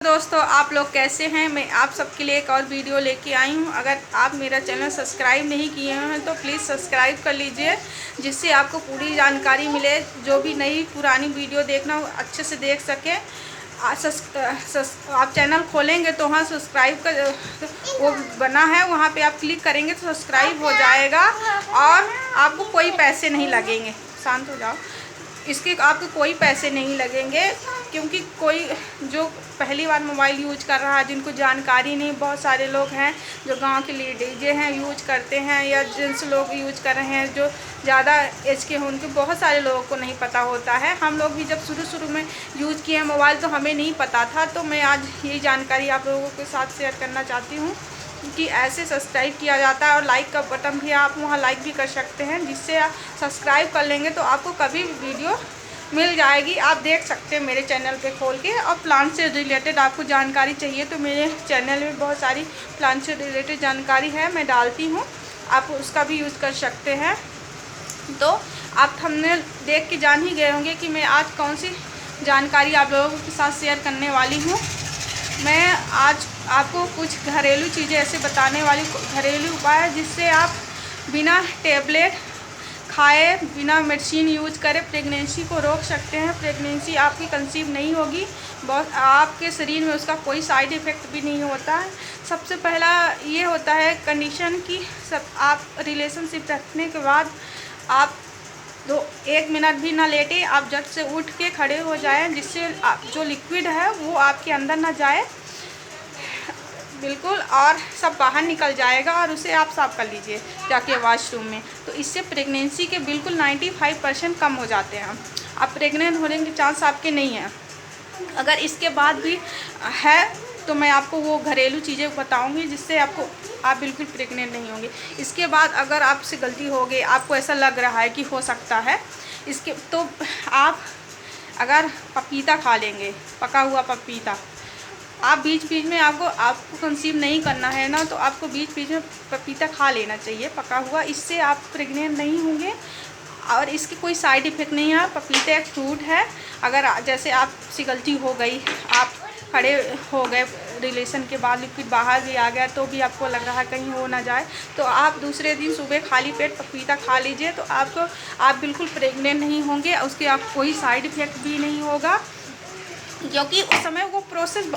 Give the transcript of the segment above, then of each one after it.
दोस्तों, आप लोग कैसे हैं। मैं आप सबके लिए एक और वीडियो लेके आई हूं। अगर आप मेरा चैनल सब्सक्राइब नहीं किए हैं तो प्लीज़ सब्सक्राइब कर लीजिए, जिससे आपको पूरी जानकारी मिले। जो भी नई पुरानी वीडियो देखना हो अच्छे से देख सकें। आप चैनल खोलेंगे तो वहाँ सब्सक्राइब का वो बना है, वहाँ पे आप क्लिक करेंगे तो सब्सक्राइब हो जाएगा और आपको कोई पैसे नहीं लगेंगे। शांत हो जाओ। इसके आपको कोई पैसे नहीं लगेंगे, क्योंकि कोई जो पहली बार मोबाइल यूज कर रहा है, जिनको जानकारी नहीं, बहुत सारे लोग हैं जो गांव के लिए डीजे हैं यूज करते हैं, या जेंट्स लोग यूज कर रहे हैं जो ज़्यादा एज के हैं, उनके बहुत सारे लोगों को नहीं पता होता है। हम लोग भी जब शुरू में यूज किए मोबाइल तो हमें नहीं पता था। तो मैं आज यही जानकारी आप लोगों के साथ शेयर करना चाहती हूँ कि ऐसे सब्सक्राइब किया जाता है, और लाइक का बटन भी आप वहाँ लाइक भी कर सकते हैं, जिससे आप सब्सक्राइब कर लेंगे तो आपको कभी वीडियो मिल जाएगी। आप देख सकते हैं मेरे चैनल पे खोल के। और प्लांट से रिलेटेड आपको जानकारी चाहिए तो मेरे चैनल में बहुत सारी प्लांट से रिलेटेड जानकारी है, मैं डालती हूँ, आप उसका भी यूज़ कर सकते हैं। तो आप थंबनेल देख के जान ही गए होंगे कि मैं आज कौन सी जानकारी आप लोगों के साथ शेयर करने वाली हूँ। मैं आज आपको कुछ घरेलू चीज़ें ऐसे बताने वाली, घरेलू उपाय है जिससे आप बिना टेबलेट खाए, बिना मेडिसिन यूज करे प्रेगनेंसी को रोक सकते हैं। प्रेगनेंसी आपकी कंसीव नहीं होगी, बहुत आपके शरीर में उसका कोई साइड इफ़ेक्ट भी नहीं होता है। सबसे पहला ये होता है कंडीशन कि आप रिलेशनशिप रखने के बाद आप 1 मिनट भी ना लेटे, आप झट से उठ के खड़े हो जाएं, जिससे जो लिक्विड है वो आपके अंदर ना जाए बिल्कुल, और सब बाहर निकल जाएगा, और उसे आप साफ कर लीजिए जाके वॉशरूम में। तो इससे प्रेगनेंसी के बिल्कुल 95% कम हो जाते हैं। आप प्रेग्नेंट होने के चांस आपके नहीं हैं। अगर इसके बाद भी है तो मैं आपको वो घरेलू चीज़ें बताऊंगी जिससे आप बिल्कुल प्रेग्नेंट नहीं होंगे। इसके बाद अगर आपसे गलती हो गई, आपको ऐसा लग रहा है कि हो सकता है इसके, तो आप अगर पपीता खा लेंगे, पका हुआ पपीता, आप बीच बीच में आपको कंसीव नहीं करना है ना, तो आपको बीच बीच में पपीता खा लेना चाहिए पका हुआ। इससे आप प्रेग्नेंट नहीं होंगे और इसकी कोई साइड इफ़ेक्ट नहीं है। पपीता एक फ्रूट है। अगर जैसे आपसे गलती हो गई, आप खड़े हो गए, रिलेशन के बाद लिक्विड बाहर भी आ गया, तो भी आपको लग रहा है कहीं हो ना जाए, तो आप दूसरे दिन सुबह खाली पेट पपीता खा लीजिए। तो आप बिल्कुल प्रेग्नेंट नहीं होंगे, उसके आप कोई साइड इफ़ेक्ट भी नहीं होगा, क्योंकि उस समय वो प्रोसेस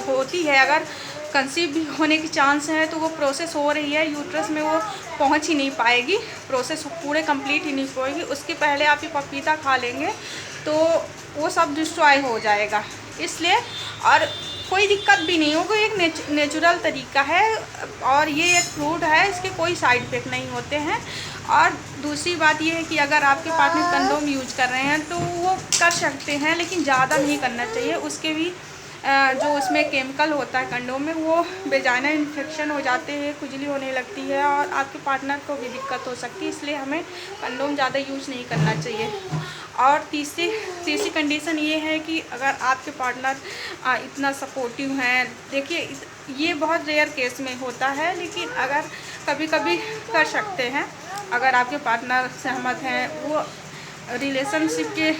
होती है। अगर कंसीव भी होने की चांस है तो वो प्रोसेस हो रही है, यूट्रस में वो पहुंच ही नहीं पाएगी, प्रोसेस पूरे कंप्लीट ही नहीं होएगी। उसके पहले आप ये पपीता खा लेंगे तो वो सब डिस्ट्रॉय हो जाएगा। इसलिए, और कोई दिक्कत भी नहीं होगी, एक नेचुरल तरीका है, और ये एक फ्रूट है, इसके कोई साइड इफ़ेक्ट नहीं होते हैं। और दूसरी बात ये है कि अगर आपके पार्टनर कंडोम यूज कर रहे हैं तो वो कर सकते हैं, लेकिन ज़्यादा नहीं करना चाहिए। उसके भी जो उसमें केमिकल होता है कंडोम में, वो वेजाइना इन्फेक्शन हो जाते हैं, खुजली होने लगती है, और आपके पार्टनर को भी दिक्कत हो सकती है। इसलिए हमें कंडोम ज़्यादा यूज नहीं करना चाहिए। और तीसरी कंडीशन ये है कि अगर आपके पार्टनर इतना सपोर्टिव हैं, देखिए ये बहुत रेयर केस में होता है, लेकिन अगर कभी कभी कर सकते हैं। अगर आपके पार्टनर सहमत हैं, वो रिलेशनशिप के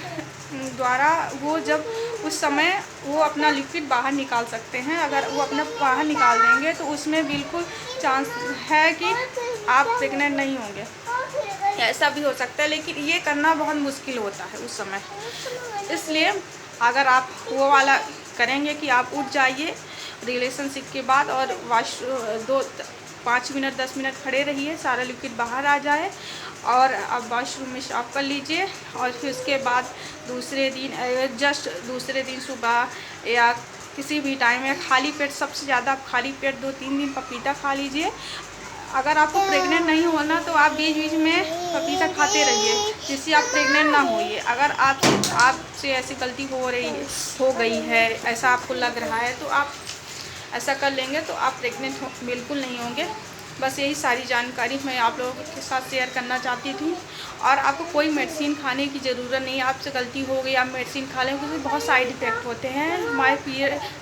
द्वारा वो जब उस समय वो अपना लिक्विड बाहर निकाल सकते हैं। अगर वो अपना बाहर निकाल देंगे तो उसमें बिल्कुल चांस है कि आप प्रेग्नेंट नहीं होंगे, ऐसा भी हो सकता है, लेकिन ये करना बहुत मुश्किल होता है उस समय। इसलिए अगर आप वो वाला करेंगे कि आप उठ जाइए रिलेशनशिप के बाद, और 5 मिनट 10 मिनट खड़े रहिए, सारा लिक्विड बाहर आ जाए, और आप वॉशरूम में साफ कर लीजिए। और फिर उसके बाद दूसरे दिन सुबह या किसी भी टाइम में खाली पेट, सबसे ज़्यादा आप खाली पेट 2-3 दिन पपीता खा लीजिए। अगर आपको प्रेग्नेंट नहीं होना तो आप बीच बीच में पपीता खाते रहिए, जिससे आप प्रेग्नेंट ना होइए। अगर आपसे ऐसी गलती हो गई है, ऐसा आपको लग रहा है, तो आप ऐसा कर लेंगे तो आप प्रेग्नेंट बिल्कुल नहीं होंगे। बस यही सारी जानकारी मैं आप लोगों के साथ शेयर करना चाहती थी। और आपको कोई मेडिसिन खाने की ज़रूरत नहीं है। आपसे गलती हो गई, आप मेडिसिन खा लें, क्योंकि बहुत साइड इफ़ेक्ट होते हैं। हमारे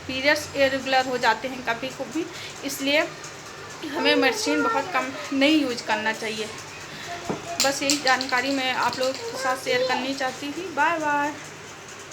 पीरियड्स इरेगुलर हो जाते हैं कभी कभी, इसलिए हमें मेडिसिन बहुत कम नहीं यूज करना चाहिए। बस यही जानकारी मैं आप लोगों के साथ शेयर करनी चाहती थी। Bye bye.